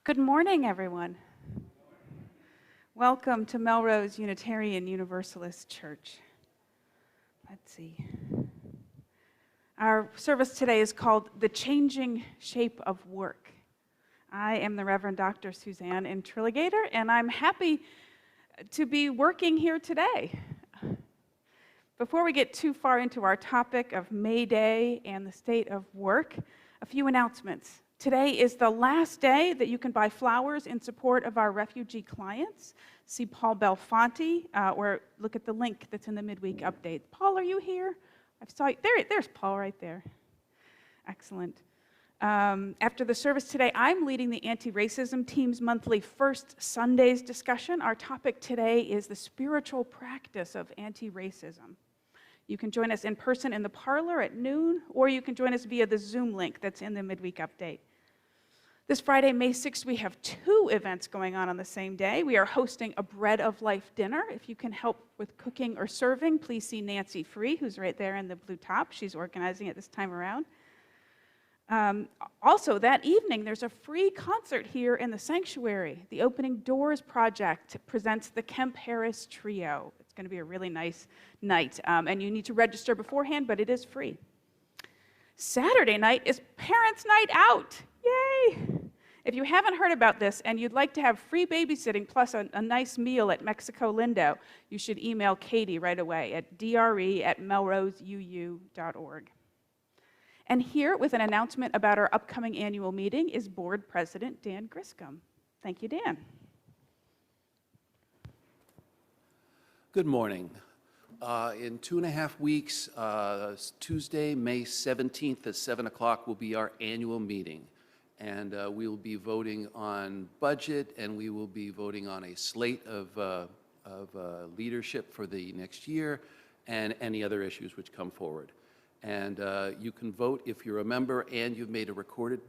Good morning, everyone. Welcome to Melrose Unitarian Universalist Church. Let's see. Our service today is called The Changing Shape of Work. I am the Reverend Dr. Suzanne Intriligator, and I'm happy to be working here today. Before we get too far into our topic of May Day and the state of work, a few announcements. Today is the last day that you can buy flowers in support of our refugee clients. See Paul Belfonte, or look at the link that's in the midweek update. Paul, are you here? I saw you. There's Paul right there. Excellent. After the service today, I'm leading the anti-racism team's monthly First Sundays discussion. Our topic today is the spiritual practice of anti-racism. You can join us in person in the parlor at noon, or you can join us via the Zoom link that's in the midweek update. This Friday, May 6th, we have two events going on the same day. We are hosting a Bread of Life dinner. If you can help with cooking or serving, please see Nancy Free, who's right there in the blue top. She's organizing it this time around. Also, that evening, there's a free concert here in the sanctuary. The Opening Doors Project presents the Kemp Harris Trio. It's going to be a really nice night, and you need to register beforehand, but it is free. Saturday night is Parents' Night Out. Yay! If you haven't heard about this and you'd like to have free babysitting plus a nice meal at Mexico Lindo, you should email Katie right away at dre@melroseuu.org. And here, with an announcement about our upcoming annual meeting, is Board President Dan Griscom. Thank you, Dan. Good morning. In 2.5 weeks, Tuesday, May 17th at 7 o'clock will be our annual meeting. And we will be voting on budget, and we will be voting on a slate of leadership for the next year and any other issues which come forward. And you can vote if you're a member and you've made a recorded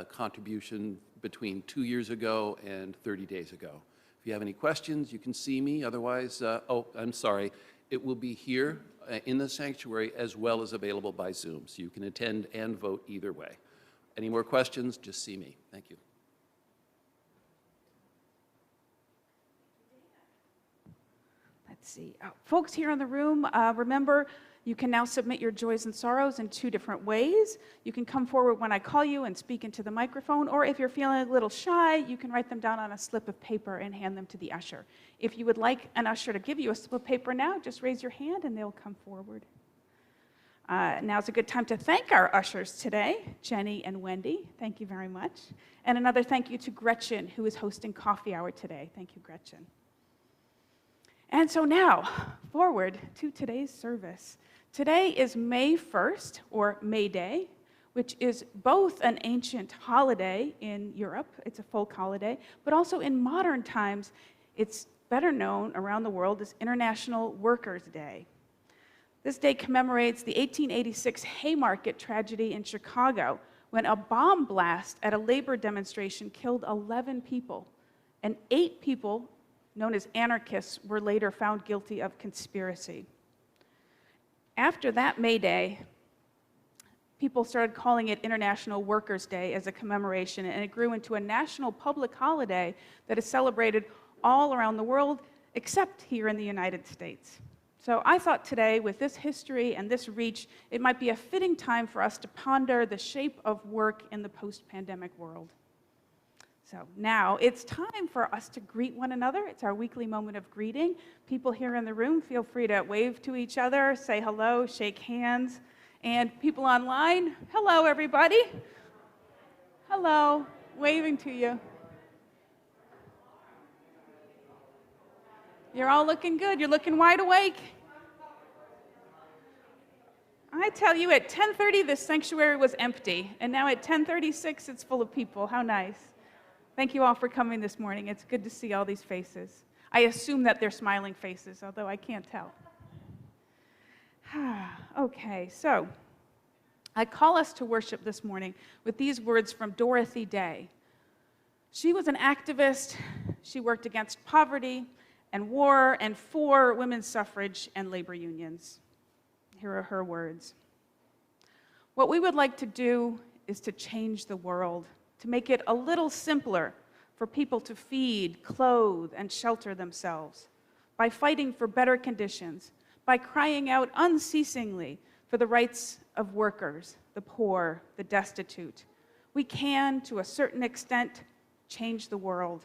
contribution between 2 years ago and 30 days ago. If you have any questions, you can see me. Otherwise, I'm sorry, it will be here in the sanctuary as well as available by Zoom. So you can attend and vote either way. Any more questions, just see me. Thank you. Let's see. Folks here in the room, remember, you can now submit your joys and sorrows in 2 different ways. You can come forward when I call you and speak into the microphone, or if you're feeling a little shy, you can write them down on a slip of paper and hand them to the usher. If you would like an usher to give you a slip of paper now, just raise your hand and they'll come forward. Now's a good time to thank our ushers today, Jenny and Wendy. Thank you very much. And another thank you to Gretchen, who is hosting coffee hour today. Thank you, Gretchen. And so now, forward to today's service. Today is May 1st, or May Day, which is both an ancient holiday in Europe, it's a folk holiday, but also in modern times, it's better known around the world as International Workers' Day. This day commemorates the 1886 Haymarket tragedy in Chicago, when a bomb blast at a labor demonstration killed 11 people, and 8 people, known as anarchists, were later found guilty of conspiracy. After that May Day, people started calling it International Workers' Day as a commemoration, and it grew into a national public holiday that is celebrated all around the world, except here in the United States. So I thought today, with this history and this reach, it might be a fitting time for us to ponder the shape of work in the post-pandemic world. So now it's time for us to greet one another. It's our weekly moment of greeting. People here in the room, feel free to wave to each other, say hello, shake hands. And people online, hello everybody. Hello, waving to you. You're all looking good. You're looking wide awake. I tell you, at 10:30, this sanctuary was empty, and now at 10:36, it's full of people. How nice. Thank you all for coming this morning. It's good to see all these faces. I assume that they're smiling faces, although I can't tell. Okay, so I call us to worship this morning with these words from Dorothy Day. She was an activist. She worked against poverty and war and for women's suffrage and labor unions. Here are her words. What we would like to do is to change the world, to make it a little simpler for people to feed, clothe, and shelter themselves, by fighting for better conditions, by crying out unceasingly for the rights of workers, the poor, the destitute. We can, to a certain extent, change the world.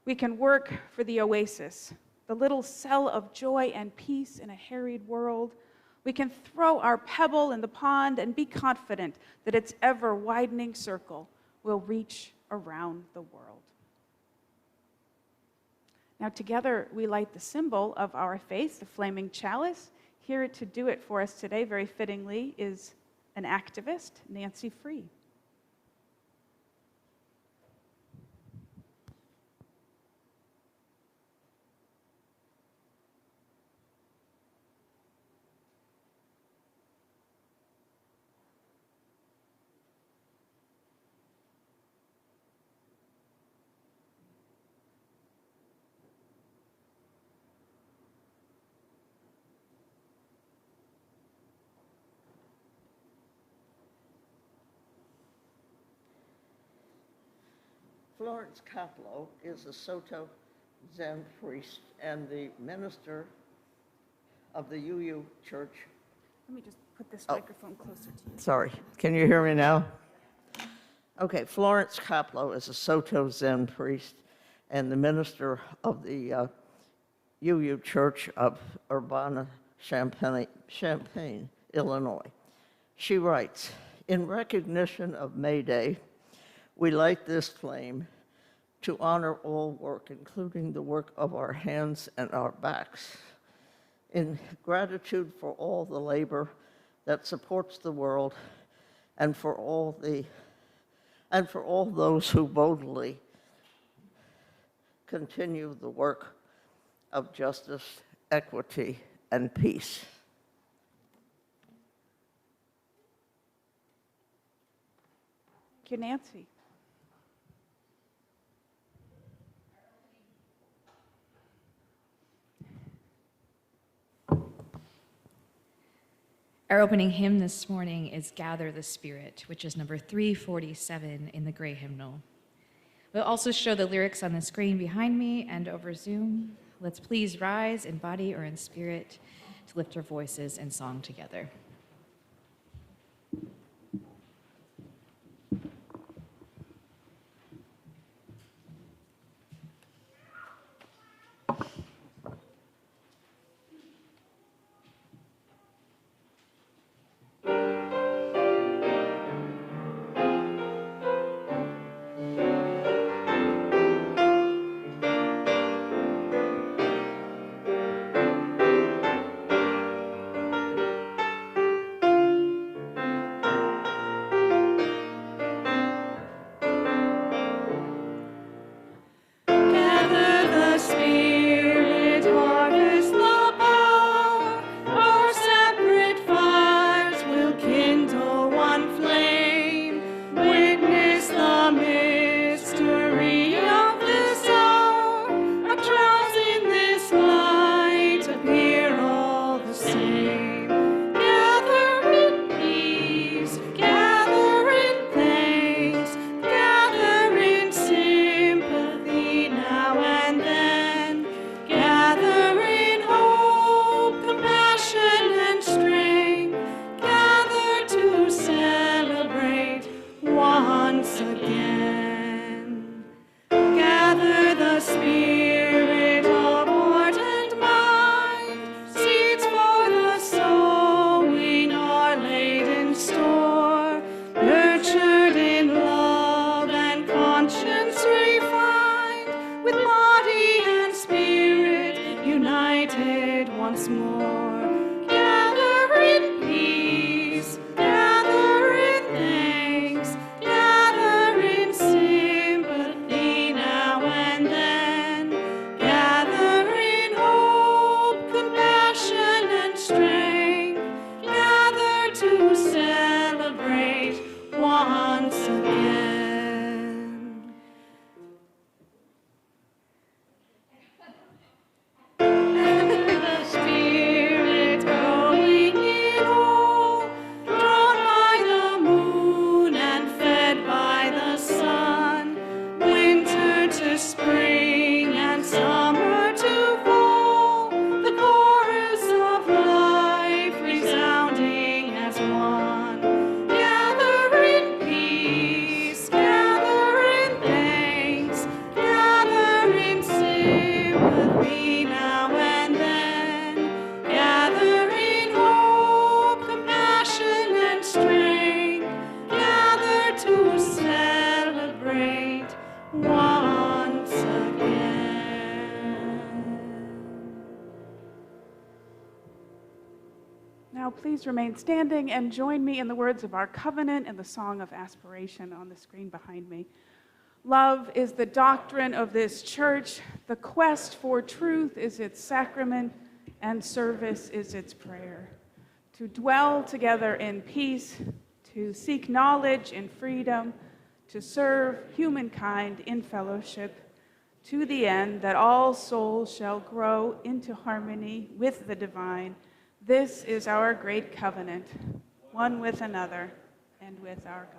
We can work for the oasis, the little cell of joy and peace in a harried world. We can throw our pebble in the pond and be confident that its ever-widening circle will reach around the world. Now together we light the symbol of our faith, the flaming chalice. Here to do it for us today, very fittingly, is an activist, Nancy Free. Florence Kaplow is a Soto Zen priest and the minister of the UU Church. Let me just put this microphone closer to you. Sorry, can you hear me now? Okay, Florence Kaplow is a Soto Zen priest and the minister of the UU Church of Urbana-Champaign, Illinois. She writes, "In recognition of May Day, we light this flame to honor all work, including the work of our hands and our backs. In gratitude for all the labor that supports the world and for all those who boldly continue the work of justice, equity, and peace." Thank you, Nancy. Our opening hymn this morning is Gather the Spirit, which is number 347 in the Gray Hymnal. We'll also show the lyrics on the screen behind me and over Zoom. Let's please rise in body or in spirit to lift our voices in song together. Spirit once again. Now, please remain standing and join me in the words of our covenant and the song of aspiration on the screen behind me. Love is the doctrine of this church. The quest for truth is its sacrament, and service is its prayer. To dwell together in peace, to seek knowledge in freedom, to serve humankind in fellowship, to the end that all souls shall grow into harmony with the divine. This is our great covenant, one with another and with our God.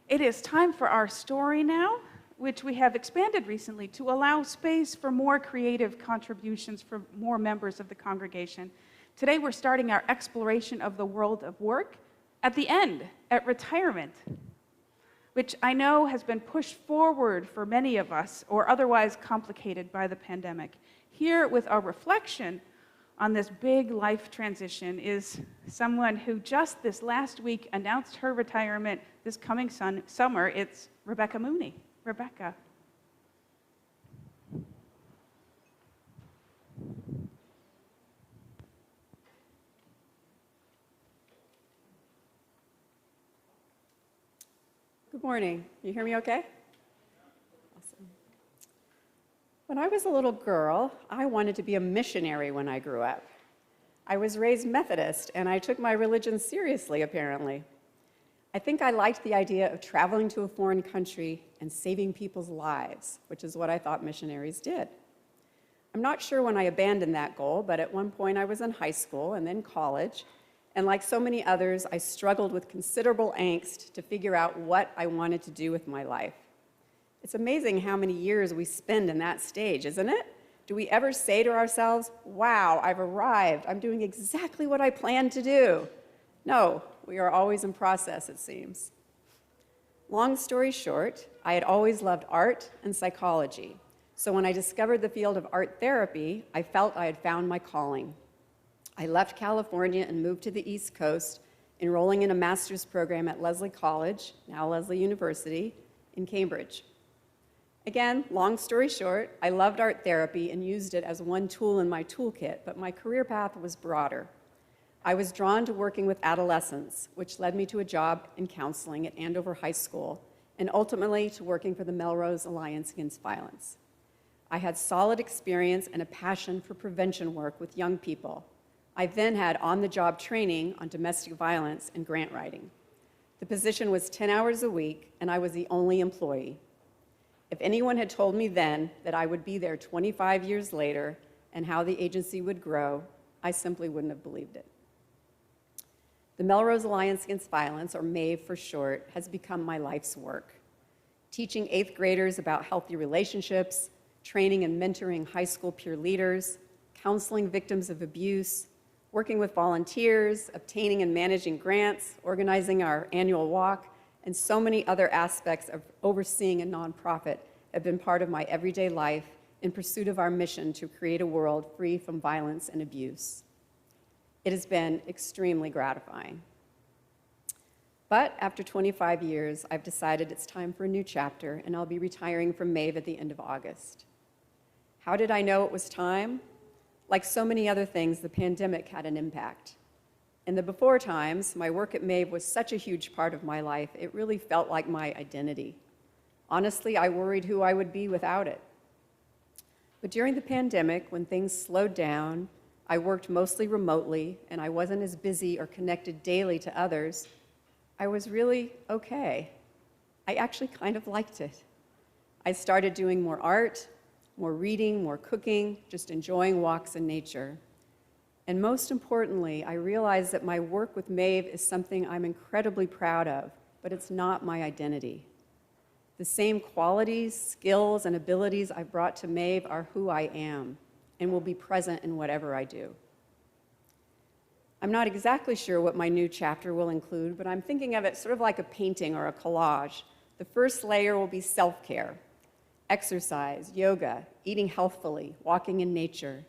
It is time for our story now, which we have expanded recently to allow space for more creative contributions from more members of the congregation. Today we're starting our exploration of the world of work at the end, at retirement, which I know has been pushed forward for many of us or otherwise complicated by the pandemic. Here with our reflection on this big life transition is someone who just this last week announced her retirement this coming summer. It's Rebecca Mooney. Rebecca. Good morning. You hear me okay? Awesome. When I was a little girl, I wanted to be a missionary when I grew up. I was raised Methodist, and I took my religion seriously, apparently. I think I liked the idea of traveling to a foreign country and saving people's lives, which is what I thought missionaries did. I'm not sure when I abandoned that goal, but at one point I was in high school and then college, and like so many others, I struggled with considerable angst to figure out what I wanted to do with my life. It's amazing how many years we spend in that stage, isn't it? Do we ever say to ourselves, wow, I've arrived, I'm doing exactly what I planned to do? No, we are always in process, it seems. Long story short, I had always loved art and psychology. So when I discovered the field of art therapy, I felt I had found my calling. I left California and moved to the East Coast, enrolling in a master's program at Lesley College, now Lesley University, in Cambridge. Again, long story short, I loved art therapy and used it as one tool in my toolkit, but my career path was broader. I was drawn to working with adolescents, which led me to a job in counseling at Andover High School, and ultimately to working for the Melrose Alliance Against Violence. I had solid experience and a passion for prevention work with young people. I then had on-the-job training on domestic violence and grant writing. The position was 10 hours a week, and I was the only employee. If anyone had told me then that I would be there 25 years later and how the agency would grow, I simply wouldn't have believed it. The Melrose Alliance Against Violence, or MAVE for short, has become my life's work. Teaching 8th graders about healthy relationships, training and mentoring high school peer leaders, counseling victims of abuse, working with volunteers, obtaining and managing grants, organizing our annual walk, and so many other aspects of overseeing a nonprofit have been part of my everyday life in pursuit of our mission to create a world free from violence and abuse. It has been extremely gratifying. But after 25 years, I've decided it's time for a new chapter, and I'll be retiring from MAVE at the end of August. How did I know it was time? Like so many other things, the pandemic had an impact. In the before times, my work at MAVE was such a huge part of my life, it really felt like my identity. Honestly, I worried who I would be without it. But during the pandemic, when things slowed down, I worked mostly remotely, and I wasn't as busy or connected daily to others, I was really okay. I actually kind of liked it. I started doing more art, more reading, more cooking, just enjoying walks in nature. And most importantly, I realized that my work with Maeve is something I'm incredibly proud of, but it's not my identity. The same qualities, skills, and abilities I brought to Maeve are who I am and will be present in whatever I do. I'm not exactly sure what my new chapter will include, but I'm thinking of it sort of like a painting or a collage. The first layer will be self-care, exercise, yoga, eating healthfully, walking in nature.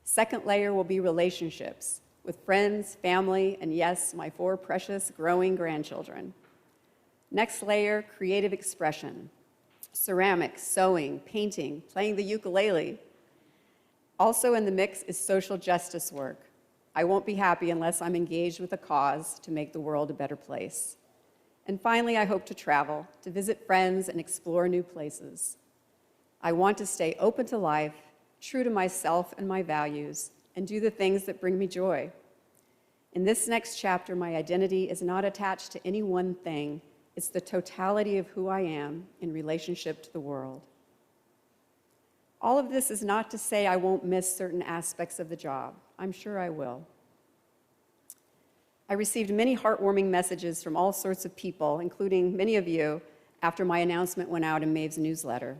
Second layer will be relationships with friends, family, and yes, my 4 precious growing grandchildren. Next layer, creative expression, ceramics, sewing, painting, playing the ukulele. Also in the mix is social justice work. I won't be happy unless I'm engaged with a cause to make the world a better place. And finally, I hope to travel, to visit friends and explore new places. I want to stay open to life, true to myself and my values, and do the things that bring me joy. In this next chapter, my identity is not attached to any one thing. It's the totality of who I am in relationship to the world. All of this is not to say I won't miss certain aspects of the job. I'm sure I will. I received many heartwarming messages from all sorts of people, including many of you, after my announcement went out in Maeve's newsletter.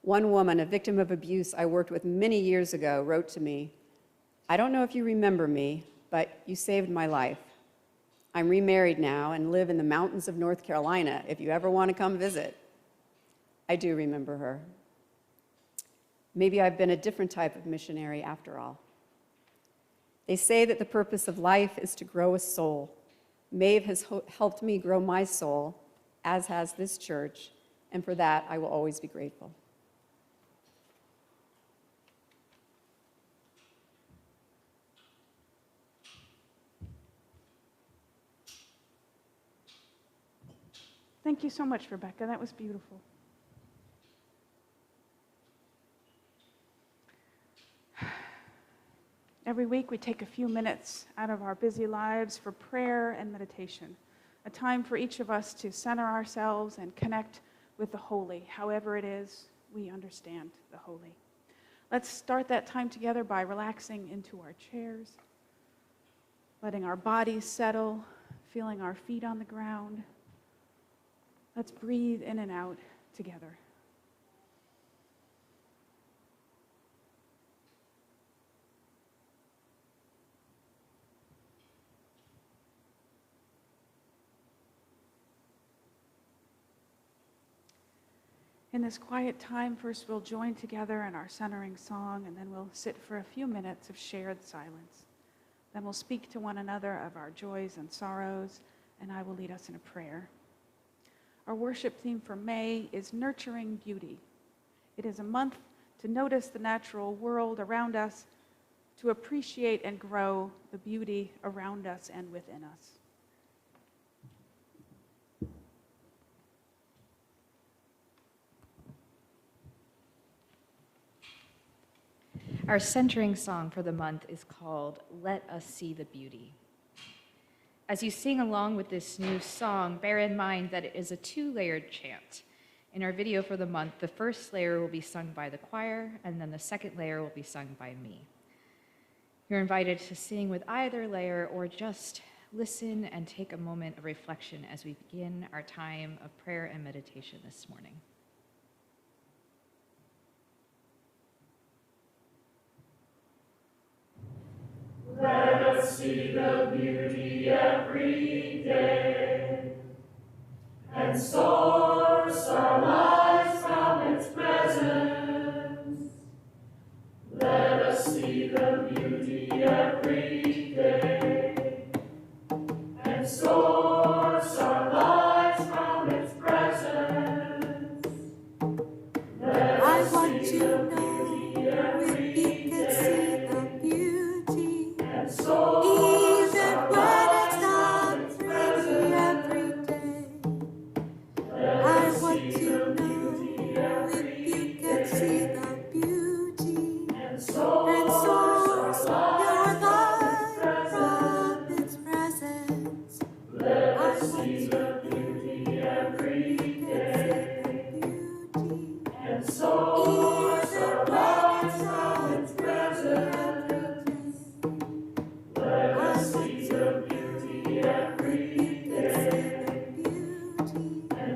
One woman, a victim of abuse I worked with many years ago, wrote to me, "I don't know if you remember me, but you saved my life. I'm remarried now and live in the mountains of North Carolina if you ever want to come visit." I do remember her. Maybe I've been a different type of missionary after all. They say that the purpose of life is to grow a soul. Maeve has helped me grow my soul, as has this church, and for that I will always be grateful. Thank you so much, Rebecca. That was beautiful. Every week we take a few minutes out of our busy lives for prayer and meditation, a time for each of us to center ourselves and connect with the holy, however it is we understand the holy. Let's start that time together by relaxing into our chairs, letting our bodies settle, feeling our feet on the ground. Let's breathe in and out together. In this quiet time, first we'll join together in our centering song, and then we'll sit for a few minutes of shared silence. Then we'll speak to one another of our joys and sorrows, and I will lead us in a prayer. Our worship theme for May is Nurturing Beauty. It is a month to notice the natural world around us, to appreciate and grow the beauty around us and within us. Our centering song for the month is called Let Us See the Beauty. As you sing along with this new song, bear in mind that it is a 2-layered chant. In our video for the month, the first layer will be sung by the choir, and then the second layer will be sung by me. You're invited to sing with either layer or just listen and take a moment of reflection as we begin our time of prayer and meditation this morning. Let us see the beauty every day, and source our lives from its presence. Let us see the beauty every day, and source our lives from its presence. Let us see the beauty every day. Even when it's not pretty every day, I want to know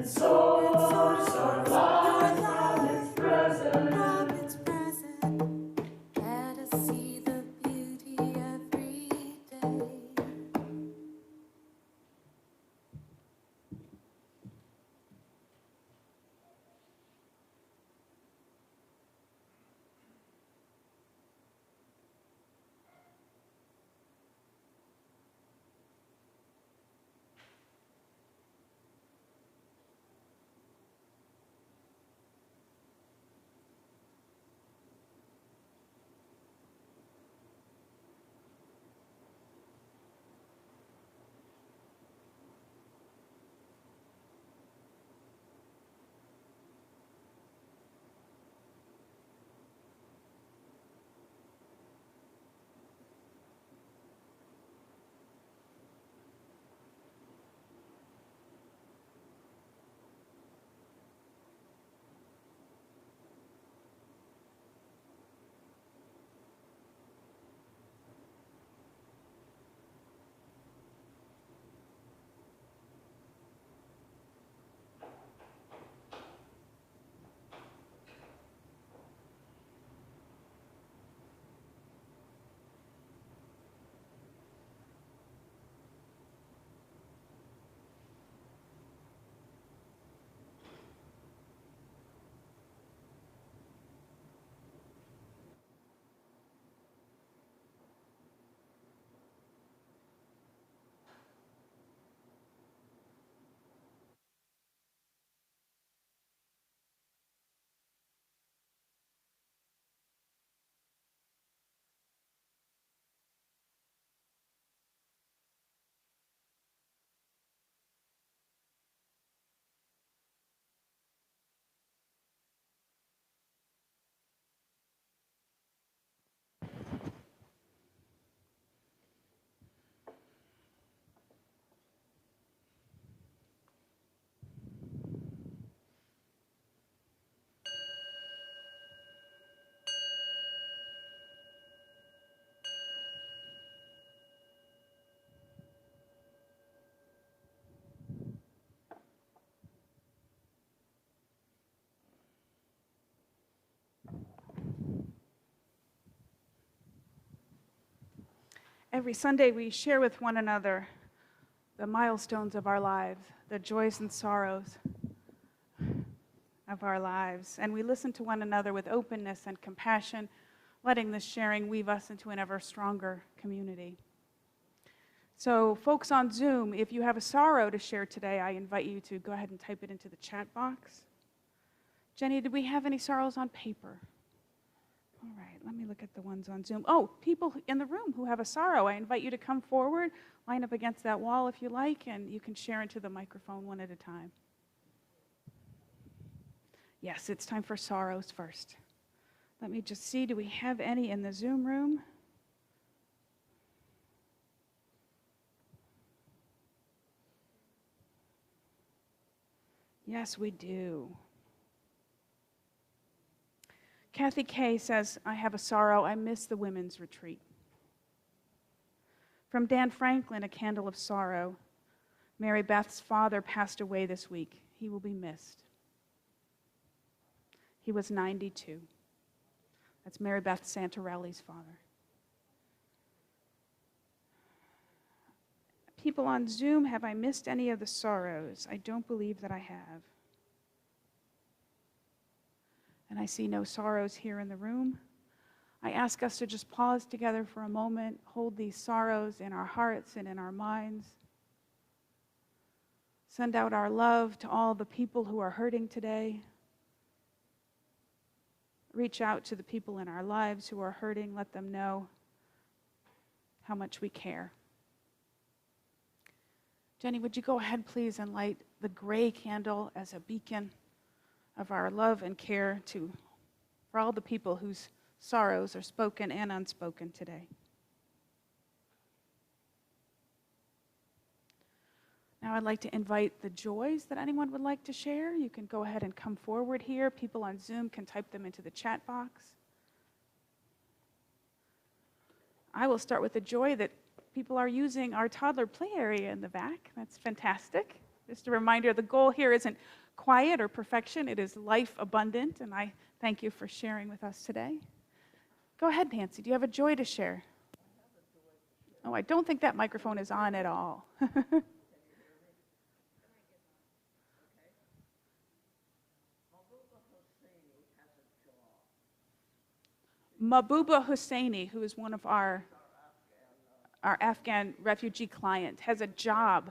source our life from its present. Let us see the beauty every day. Every Sunday, we share with one another the milestones of our lives, the joys and sorrows of our lives. And we listen to one another with openness and compassion, letting this sharing weave us into an ever stronger community. So, folks on Zoom, if you have a sorrow to share today, I invite you to go ahead and type it into the chat box. Jenny, did we have any sorrows on paper? All right, let me look at the ones on Zoom. Oh, people in the room who have a sorrow, I invite you to come forward, line up against that wall if you like, and you can share into the microphone one at a time. Yes, it's time for sorrows first. Let me just see, do we have any in the Zoom room? Yes, we do. Kathy Kay says, I have a sorrow. I miss the women's retreat. From Dan Franklin, A Candle of Sorrow. Mary Beth's father passed away this week. He will be missed. He was 92. That's Mary Beth Santarelli's father. People on Zoom, have I missed any of the sorrows? I don't believe that I have. And I see no sorrows here in the room. I ask us to just pause together for a moment, hold these sorrows in our hearts and in our minds. Send out our love to all the people who are hurting today. Reach out to the people in our lives who are hurting. Let them know how much we care. Jenny, would you go ahead, please, and light the gray candle as a beacon of our love and care for all the people whose sorrows are spoken and unspoken today. Now I'd like to invite the joys that anyone would like to share. You can go ahead and come forward here. People on Zoom can type them into the chat box. I will start with the joy that people are using our toddler play area in the back. That's fantastic. Just a reminder, the goal here isn't quiet or perfection, it is life abundant, and I thank you for sharing with us today. Go ahead, Nancy, do you have a joy to share? Oh, I don't think that microphone is on at all. Mahbouba Husseini, who is one of our Afghan refugee client, has a job.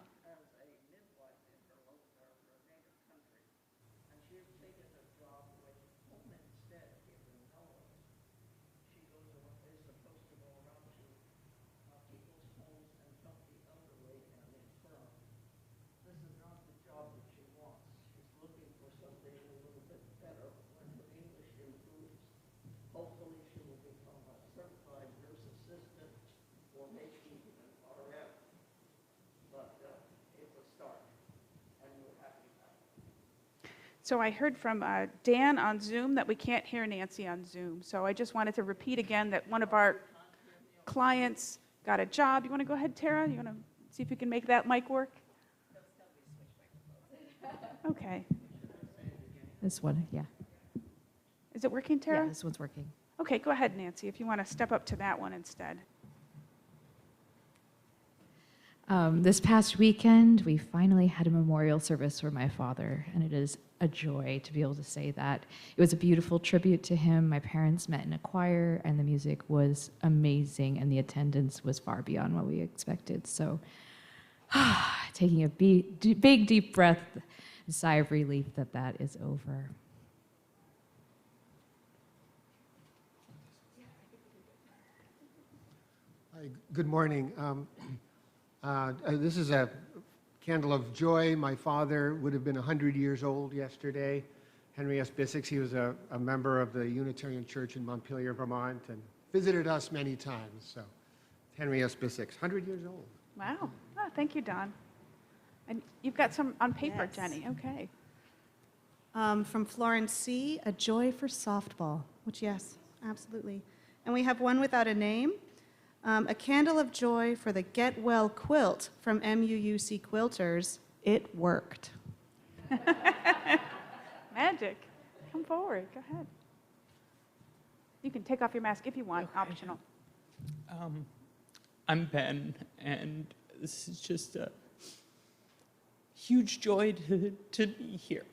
So I heard from Dan on Zoom that we can't hear Nancy on Zoom. So I just wanted to repeat again that one of our clients got a job. You want to go ahead, Tara? You want to see if you can make that mic work? Okay. This one, yeah. Is it working, Tara? Yeah, this one's working. Okay, go ahead, Nancy, if you want to step up to that one instead. This past weekend, we finally had a memorial service for my father, and it is a joy to be able to say that. It was a beautiful tribute to him. My parents met in a choir, and the music was amazing, and the attendance was far beyond what we expected. So, taking a big, deep breath, a sigh of relief that that is over. Hi, good morning. This is a candle of joy. My father would have been 100 years old yesterday. Henry S. Bissix, he was a member of the Unitarian Church in Montpelier, Vermont, and visited us many times. So, Henry S. Bissix, 100 years old. Wow. Oh, thank you, Don. And you've got some on paper, Yes. Jenny. Okay. From Florence C., A Joy for Softball, which, yes, absolutely. And we have one without a name, A Candle of Joy for the Get Well Quilt from MUUC Quilters. It worked. Magic. Come forward. Go ahead. You can take off your mask if you want, optional. I'm Ben, and this is just a huge joy to be here.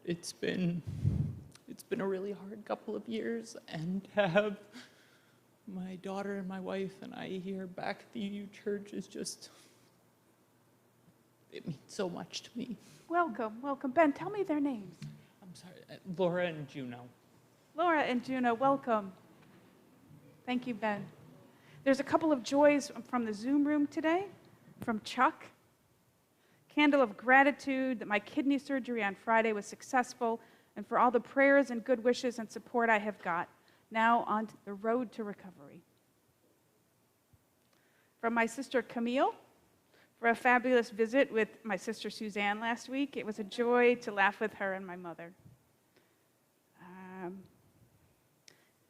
It's been a really hard couple of years, and to have my daughter and my wife and I here back at the UU Church is just, it means so much to me. Welcome, welcome. Ben, tell me their names. I'm sorry, Laura and Juno. Laura and Juno, welcome. Thank you, Ben. There's a couple of joys from the Zoom room today, from Chuck. Candle of gratitude that my kidney surgery on Friday was successful, and for all the prayers and good wishes and support I have got. Now on the road to recovery. From my sister Camille, for a fabulous visit with my sister Suzanne last week. It was a joy to laugh with her and my mother.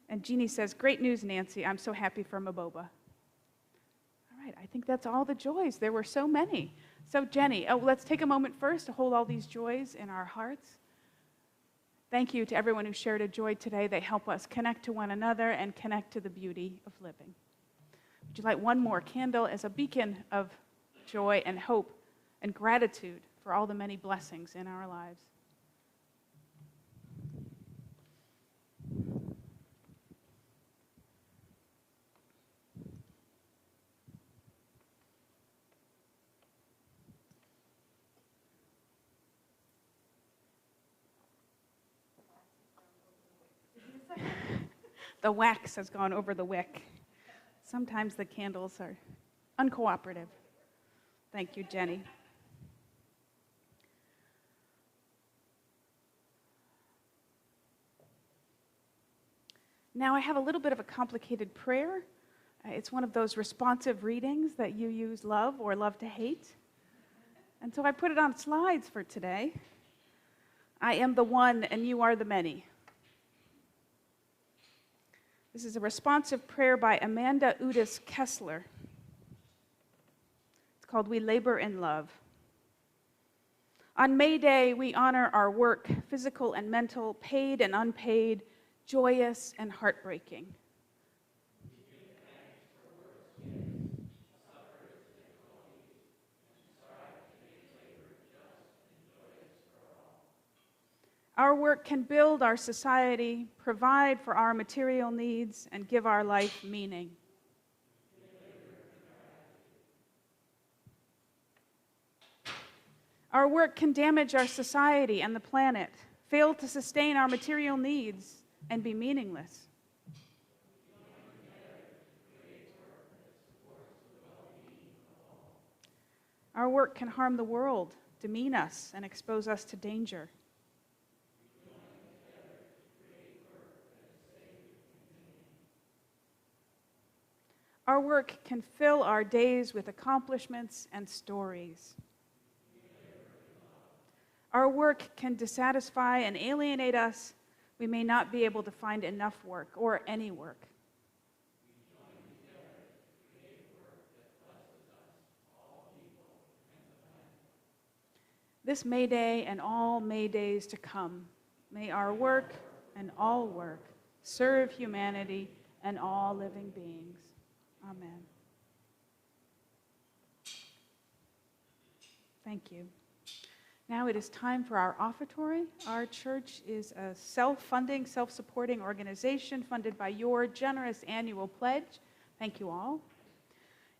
And Jeannie says, great news, Nancy. I'm so happy for Mahbouba. All right, I think that's all the joys. There were so many. So Jenny, let's take a moment first to hold all these joys in our hearts. Thank you to everyone who shared a joy today. They help us connect to one another and connect to the beauty of living. Would you like one more candle as a beacon of joy and hope and gratitude for all the many blessings in our lives? The wax has gone over the wick. Sometimes the candles are uncooperative. Thank you, Jenny. Now I have a little bit of a complicated prayer. It's one of those responsive readings that you use love or love to hate. And so I put it on slides for today. I am the one and you are the many. This is a responsive prayer by Amanda Udis Kessler. It's called We Labor in Love. On May Day, we honor our work, physical and mental, paid and unpaid, joyous and heartbreaking. Our work can build our society, provide for our material needs, and give our life meaning. Our work can damage our society and the planet, fail to sustain our material needs, and be meaningless. Our work can harm the world, demean us, and expose us to danger. Our work can fill our days with accomplishments and stories. Our work can dissatisfy and alienate us. We may not be able to find enough work or any work. This May Day and all May Days to come, may our work and all work serve humanity and all living beings. Amen. Thank you. Now it is time for our offertory. Our church is a self-funding, self-supporting organization funded by your generous annual pledge. Thank you all.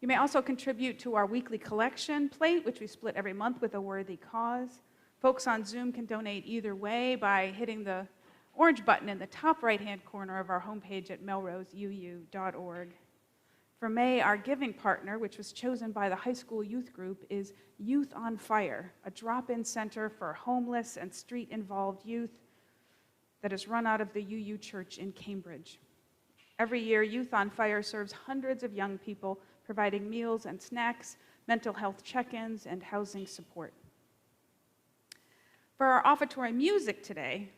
You may also contribute to our weekly collection plate, which we split every month with a worthy cause. Folks on Zoom can donate either way by hitting the orange button in the top right-hand corner of our homepage at melroseuu.org. For May, our giving partner, which was chosen by the high school youth group, is Youth on Fire, a drop-in center for homeless and street-involved youth that is run out of the UU Church in Cambridge. Every year, Youth on Fire serves hundreds of young people, providing meals and snacks, mental health check-ins, and housing support. For our offertory music today,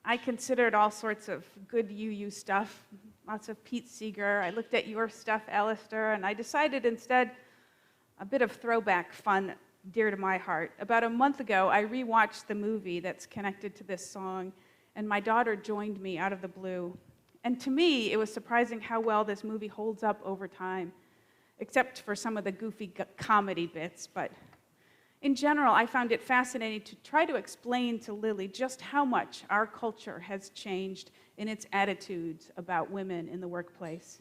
I considered all sorts of good UU stuff, lots of Pete Seeger. I looked at your stuff, Alistair, and I decided instead a bit of throwback fun dear to my heart. About a month ago, I rewatched the movie that's connected to this song, and my daughter joined me out of the blue. And to me, it was surprising how well this movie holds up over time, except for some of the goofy comedy bits, but in general, I found it fascinating to try to explain to Lily just how much our culture has changed in its attitudes about women in the workplace.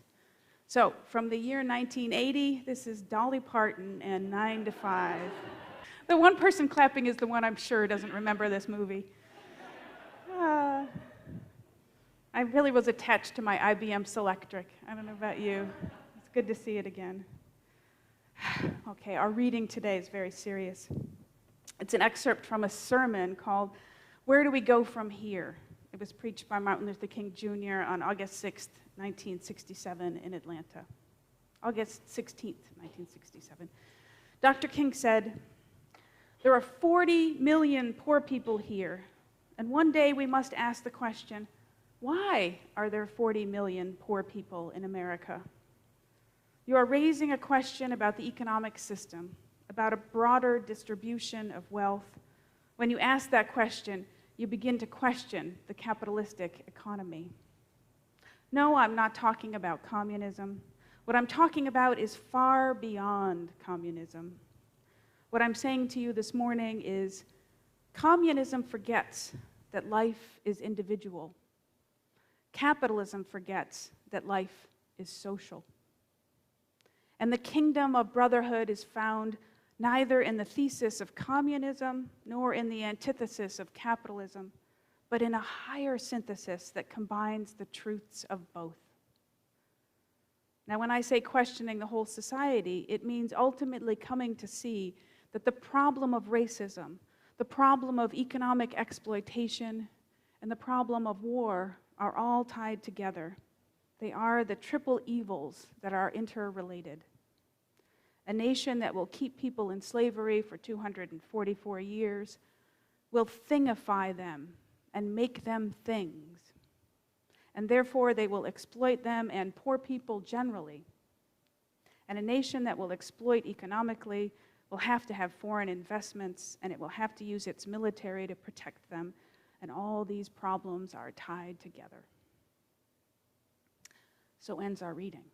So, from the year 1980, this is Dolly Parton and 9 to 5. The one person clapping is the one I'm sure doesn't remember this movie. I really was attached to my IBM Selectric. I don't know about you. It's good to see it again. Okay, our reading today is very serious. It's an excerpt from a sermon called Where Do We Go From Here? It was preached by Martin Luther King Jr. on August 6th, 1967 in Atlanta. August 16th, 1967. Dr. King said, "There are 40 million poor people here, and one day we must ask the question, why are there 40 million poor people in America? You are raising a question about the economic system, about a broader distribution of wealth. When you ask that question, you begin to question the capitalistic economy. No, I'm not talking about communism. What I'm talking about is far beyond communism. What I'm saying to you this morning is communism forgets that life is individual. Capitalism forgets that life is social. And the kingdom of brotherhood is found neither in the thesis of communism nor in the antithesis of capitalism, but in a higher synthesis that combines the truths of both. Now, when I say questioning the whole society, it means ultimately coming to see that the problem of racism, the problem of economic exploitation, and the problem of war are all tied together. They are the triple evils that are interrelated. A nation that will keep people in slavery for 244 years will thingify them and make them things. And therefore, they will exploit them and poor people generally. And a nation that will exploit economically will have to have foreign investments, and it will have to use its military to protect them, and all these problems are tied together. So ends our reading.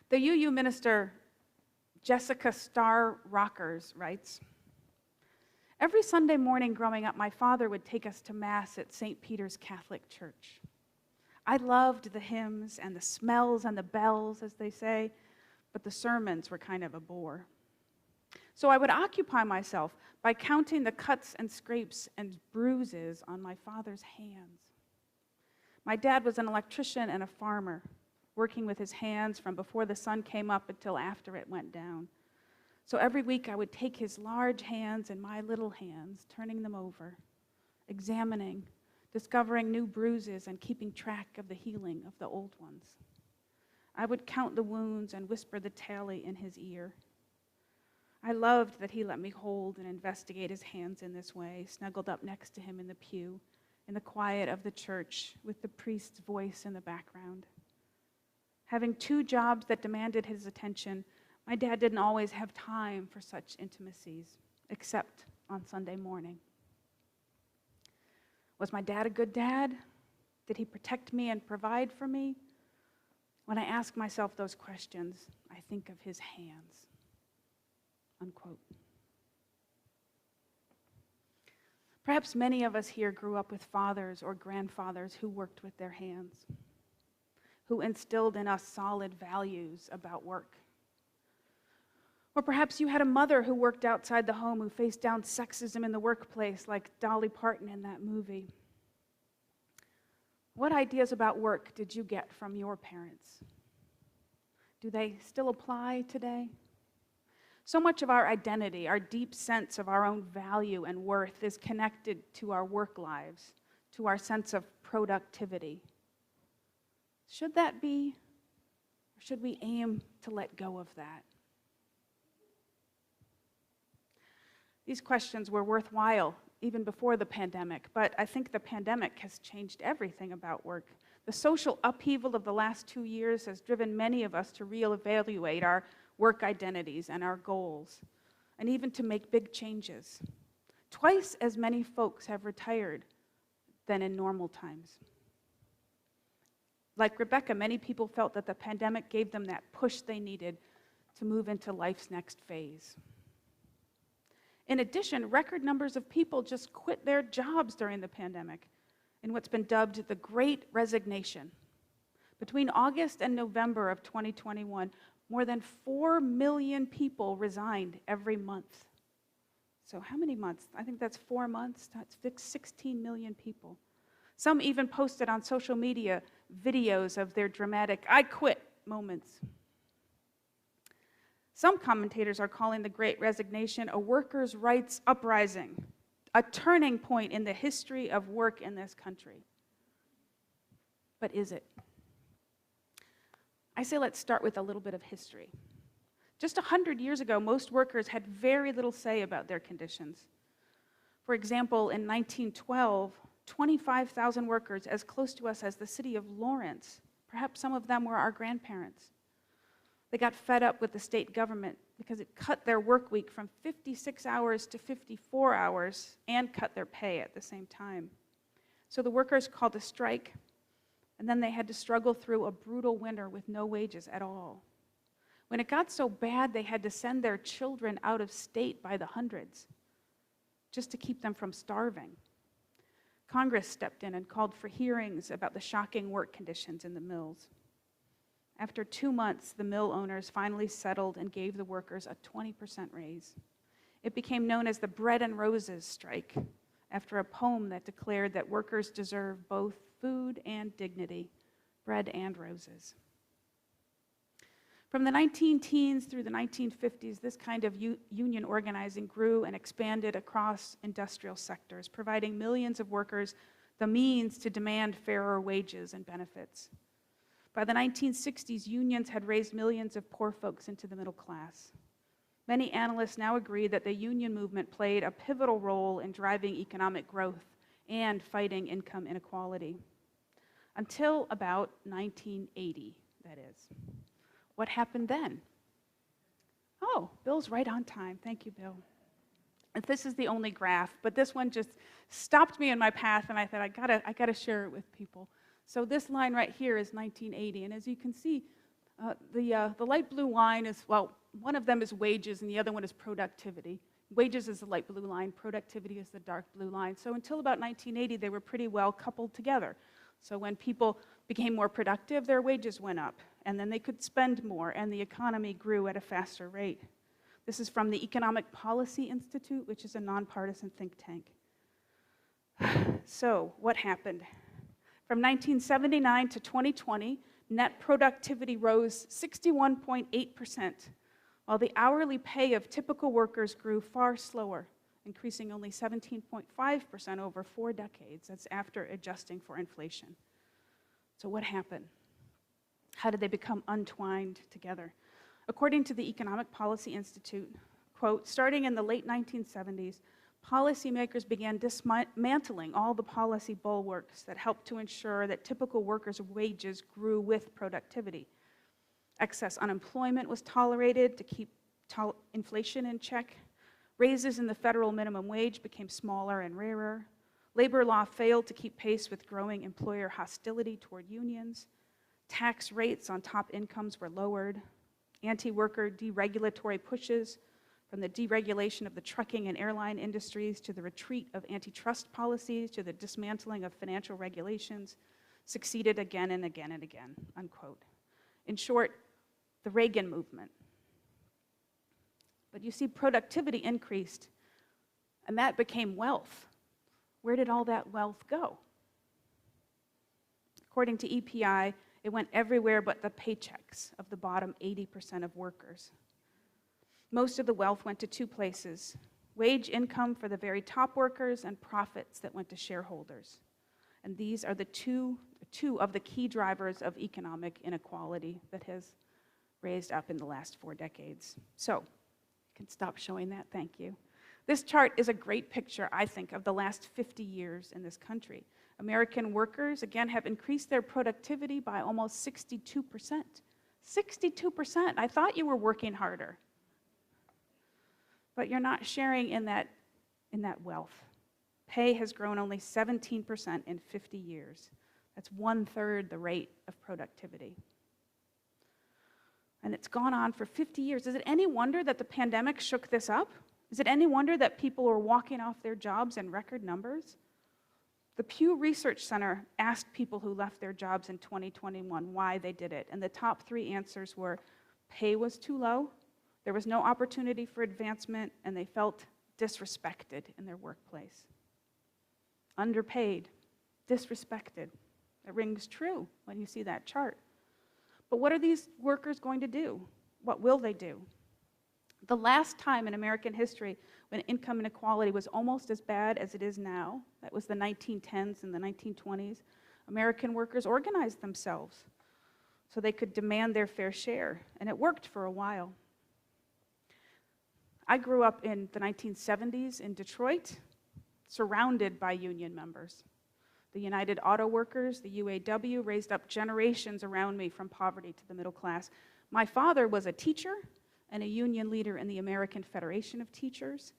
The UU minister Jessica Starr Rockers writes, "Every Sunday morning growing up, my father would take us to Mass at St. Peter's Catholic Church. I loved the hymns and the smells and the bells, as they say, but the sermons were kind of a bore. So I would occupy myself by counting the cuts and scrapes and bruises on my father's hands. My dad was an electrician and a farmer, working with his hands from before the sun came up until after it went down. So every week I would take his large hands and my little hands, turning them over, examining, discovering new bruises and keeping track of the healing of the old ones. I would count the wounds and whisper the tally in his ear. I loved that he let me hold and investigate his hands in this way, snuggled up next to him in the pew, in the quiet of the church, with the priest's voice in the background. Having two jobs that demanded his attention, my dad didn't always have time for such intimacies, except on Sunday morning. Was my dad a good dad? Did he protect me and provide for me? When I ask myself those questions, I think of his hands." Unquote. Perhaps many of us here grew up with fathers or grandfathers who worked with their hands, who instilled in us solid values about work. Or perhaps you had a mother who worked outside the home, who faced down sexism in the workplace, like Dolly Parton in that movie. What ideas about work did you get from your parents? Do they still apply today? So much of our identity, our deep sense of our own value and worth, is connected to our work lives, to our sense of productivity. Should that be, or should we aim to let go of that? These questions were worthwhile even before the pandemic, but I think the pandemic has changed everything about work. The social upheaval of the last 2 years has driven many of us to reevaluate our work identities and our goals, and even to make big changes. Twice as many folks have retired than in normal times. Like Rebecca, many people felt that the pandemic gave them that push they needed to move into life's next phase. In addition, record numbers of people just quit their jobs during the pandemic in what's been dubbed the Great Resignation. Between August and November of 2021, more than 4 million people resigned every month. So how many months? I think that's 4 months. That's 16 million people. Some even posted on social media videos of their dramatic "I quit" moments. Some commentators are calling the Great Resignation a workers' rights uprising, a turning point in the history of work in this country. But is it? I say let's start with a little bit of history. Just 100 years ago, most workers had very little say about their conditions. For example, in 1912, 25,000 workers, as close to us as the city of Lawrence, perhaps some of them were our grandparents. They got fed up with the state government because it cut their work week from 56 hours to 54 hours and cut their pay at the same time. So the workers called a strike, and then they had to struggle through a brutal winter with no wages at all. When it got so bad, they had to send their children out of state by the hundreds just to keep them from starving. Congress stepped in and called for hearings about the shocking work conditions in the mills. After 2 months, the mill owners finally settled and gave the workers a 20% raise. It became known as the Bread and Roses strike, after a poem that declared that workers deserve both food and dignity, bread and roses. From the 19-teens through the 1950s, this kind of union organizing grew and expanded across industrial sectors, providing millions of workers the means to demand fairer wages and benefits. By the 1960s, unions had raised millions of poor folks into the middle class. Many analysts now agree that the union movement played a pivotal role in driving economic growth and fighting income inequality. Until about 1980, that is, what happened then? Oh, Bill's right on time. Thank you, Bill. And this is the only graph, but this one just stopped me in my path, and I thought, I gotta share it with people. So this line right here is 1980, and as you can see, the light blue line is, well, one of them is wages, and the other one is productivity. Wages is the light blue line, productivity is the dark blue line. So until about 1980, they were pretty well coupled together. So when people became more productive, their wages went up, and then they could spend more, and the economy grew at a faster rate. This is from the Economic Policy Institute, which is a nonpartisan think tank. So what happened? From 1979 to 2020, net productivity rose 61.8%, while the hourly pay of typical workers grew far slower, increasing only 17.5% over 4 decades. That's after adjusting for inflation. So what happened? How did they become untwined together? According to the Economic Policy Institute, quote, starting in the late 1970s, policymakers began dismantling all the policy bulwarks that helped to ensure that typical workers' wages grew with productivity. Excess unemployment was tolerated to keep inflation in check. Raises in the federal minimum wage became smaller and rarer. Labor law failed to keep pace with growing employer hostility toward unions. Tax rates on top incomes were lowered. Anti-worker deregulatory pushes, from the deregulation of the trucking and airline industries to the retreat of antitrust policies to the dismantling of financial regulations, succeeded again and again and again, unquote. In short, the Reagan movement. But you see, productivity increased, and that became wealth. Where did all that wealth go? According to EPI, it went everywhere but the paychecks of the bottom 80% of workers. Most of the wealth went to 2 places: wage income for the very top workers and profits that went to shareholders. And these are the two of the key drivers of economic inequality that has raised up in the last 4 decades. So, I can stop showing that, thank you. This chart is a great picture, I think, of the last 50 years in this country. American workers, again, have increased their productivity by almost 62%. 62%. I thought you were working harder. But you're not sharing in that wealth. Pay has grown only 17% in 50 years. That's 1/3 the rate of productivity. And it's gone on for 50 years. Is it any wonder that the pandemic shook this up? Is it any wonder that people are walking off their jobs in record numbers? The Pew Research Center asked people who left their jobs in 2021 why they did it, and the top 3 answers were pay was too low, there was no opportunity for advancement, and they felt disrespected in their workplace. Underpaid, disrespected. It rings true when you see that chart. But what are these workers going to do? What will they do? The last time in American history when income inequality was almost as bad as it is now, that was the 1910s and the 1920s, American workers organized themselves so they could demand their fair share, and it worked for a while. I grew up in the 1970s in Detroit, surrounded by union members. The United Auto Workers, the UAW, raised up generations around me from poverty to the middle class. My father was a teacher and a union leader in the American Federation of Teachers.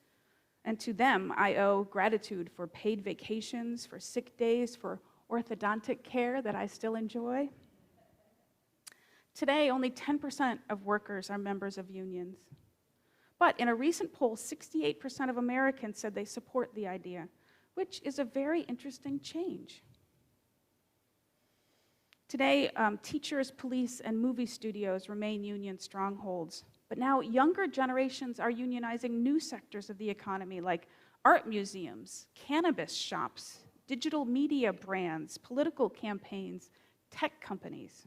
And to them, I owe gratitude for paid vacations, for sick days, for orthodontic care that I still enjoy. Today, only 10% of workers are members of unions. But in a recent poll, 68% of Americans said they support the idea, which is a very interesting change. Today, teachers, police, and movie studios remain union strongholds. But now younger generations are unionizing new sectors of the economy like art museums, cannabis shops, digital media brands, political campaigns, tech companies.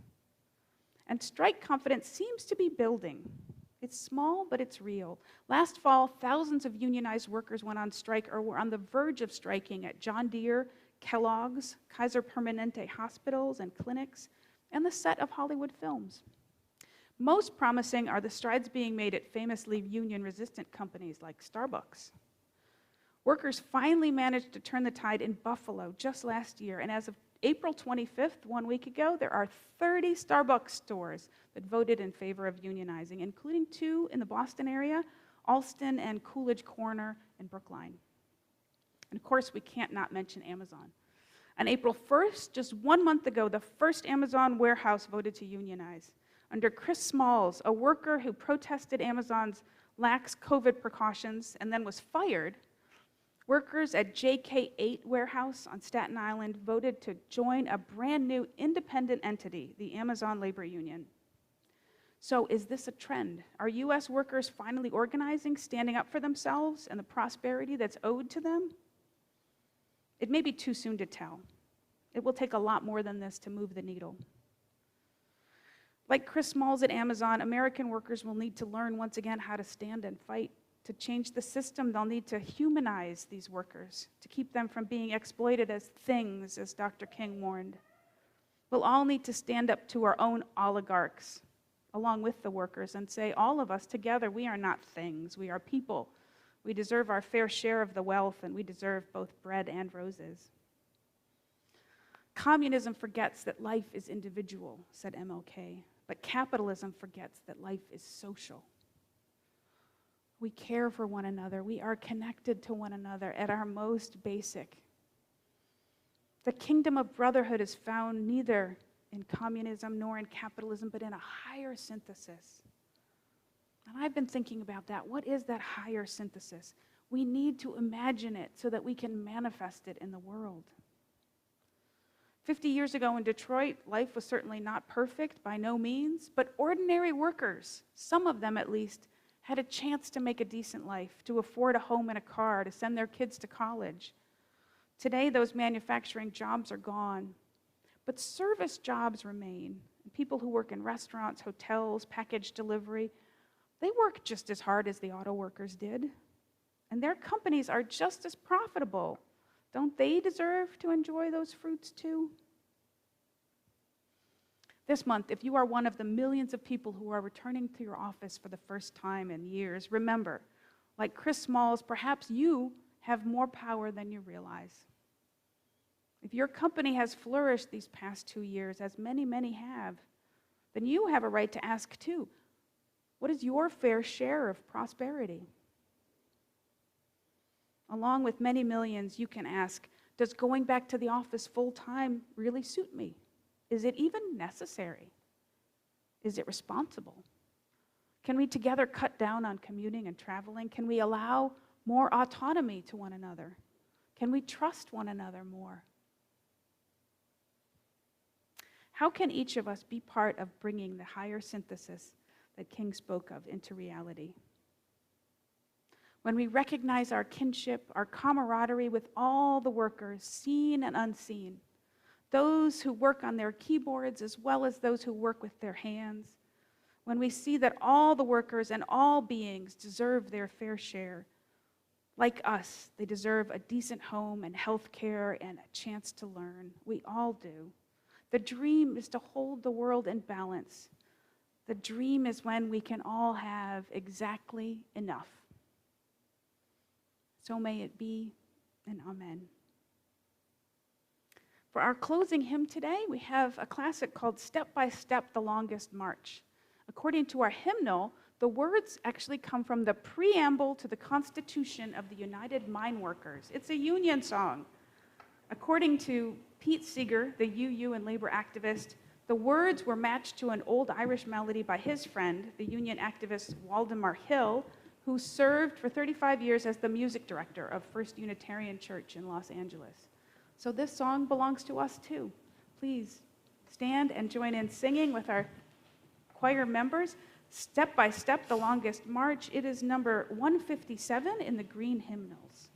And strike confidence seems to be building. It's small, but it's real. Last fall, thousands of unionized workers went on strike or were on the verge of striking at John Deere, Kellogg's, Kaiser Permanente hospitals and clinics, and the set of Hollywood films. Most promising are the strides being made at famously union-resistant companies like Starbucks. Workers finally managed to turn the tide in Buffalo just last year, and as of April 25th, 1 week ago, there are 30 Starbucks stores that voted in favor of unionizing, including 2 in the Boston area, Alston and Coolidge Corner in Brookline. And of course, we can't not mention Amazon. On April 1st, just 1 month ago, the first Amazon warehouse voted to unionize. Under Chris Smalls, a worker who protested Amazon's lax COVID precautions and then was fired, workers at JK8 Warehouse on Staten Island voted to join a brand new independent entity, the Amazon Labor Union. So is this a trend? Are U.S. workers finally organizing, standing up for themselves and the prosperity that's owed to them? It may be too soon to tell. It will take a lot more than this to move the needle. Like Chris Smalls at Amazon, American workers will need to learn once again how to stand and fight. To change the system, they'll need to humanize these workers, to keep them from being exploited as things, as Dr. King warned. We'll all need to stand up to our own oligarchs, along with the workers, and say, all of us together, we are not things, we are people. We deserve our fair share of the wealth, and we deserve both bread and roses. Communism forgets that life is individual, said MLK, but capitalism forgets that life is social. We care for one another. We are connected to one another at our most basic. The kingdom of brotherhood is found neither in communism nor in capitalism, but in a higher synthesis. And I've been thinking about that. What is that higher synthesis? We need to imagine it so that we can manifest it in the world. 50 years ago in Detroit, life was certainly not perfect, by no means, but ordinary workers, some of them at least, had a chance to make a decent life, to afford a home and a car, to send their kids to college. Today, those manufacturing jobs are gone, but service jobs remain. People who work in restaurants, hotels, package delivery, they work just as hard as the auto workers did, and their companies are just as profitable. Don't they deserve to enjoy those fruits too? This month, if you are one of the millions of people who are returning to your office for the first time in years, remember, like Chris Smalls, perhaps you have more power than you realize. If your company has flourished these past 2 years, as many, many have, then you have a right to ask too, what is your fair share of prosperity? Along with many millions, you can ask, does going back to the office full-time really suit me? Is it even necessary? Is it responsible? Can we together cut down on commuting and traveling? Can we allow more autonomy to one another? Can we trust one another more? How can each of us be part of bringing the higher synthesis that King spoke of into reality? When we recognize our kinship, our camaraderie with all the workers, seen and unseen, those who work on their keyboards as well as those who work with their hands, when we see that all the workers and all beings deserve their fair share, like us, they deserve a decent home and health care and a chance to learn. We all do. The dream is to hold the world in balance. The dream is when we can all have exactly enough. So may it be, and amen. For our closing hymn today, we have a classic called Step by Step, the Longest March. According to our hymnal, the words actually come from the preamble to the Constitution of the United Mine Workers. It's a union song. According to Pete Seeger, the UU and labor activist, the words were matched to an old Irish melody by his friend, the union activist Waldemar Hill, who served for 35 years as the music director of First Unitarian Church in Los Angeles. So this song belongs to us too. Please stand and join in singing with our choir members. Step by Step, the Longest March. It is number 157 in the green hymnals.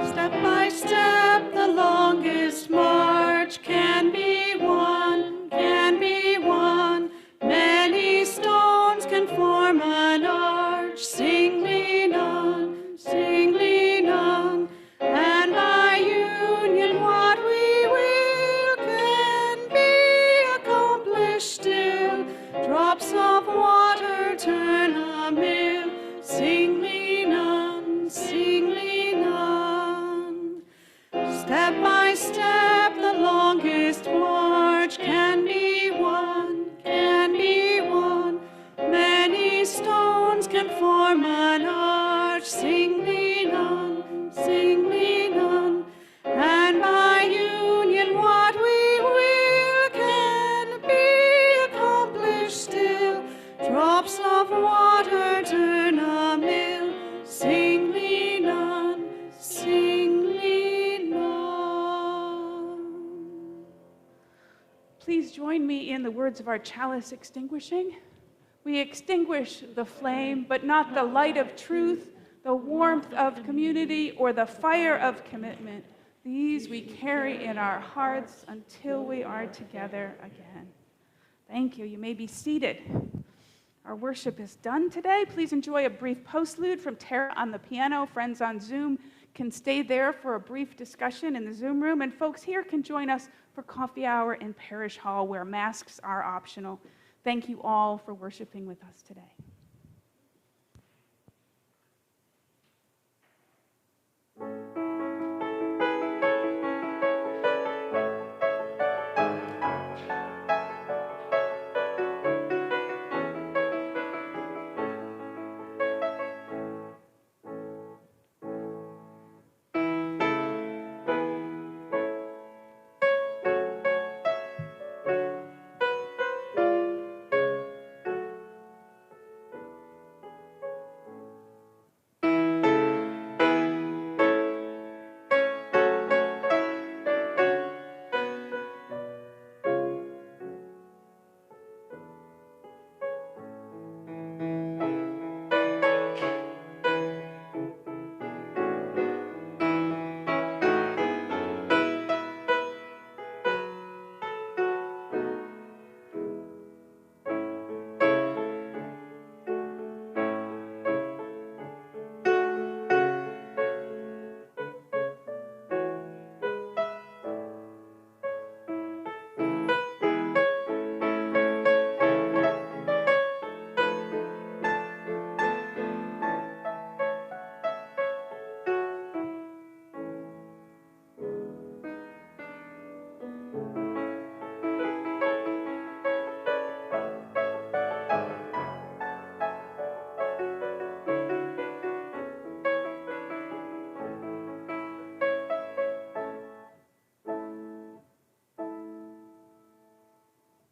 Step by step, the longest march can be won, can be won. Many stones can form an arch, singly none, singly none. And by union what we will singly none, singly none. And by union what we will can be accomplished still. Drops of water turn a mill, singly none, singly none. Please join me in the words of our chalice extinguishing. We extinguish the flame, but not the light of truth, the warmth of community, or the fire of commitment. These we carry in our hearts until we are together again. Thank you. You may be seated. Our worship is done today. Please enjoy a brief postlude from Tara on the piano. Friends on Zoom can stay there for a brief discussion in the Zoom room, and folks here can join us for coffee hour in Parish Hall, where masks are optional. Thank you all for worshiping with us today.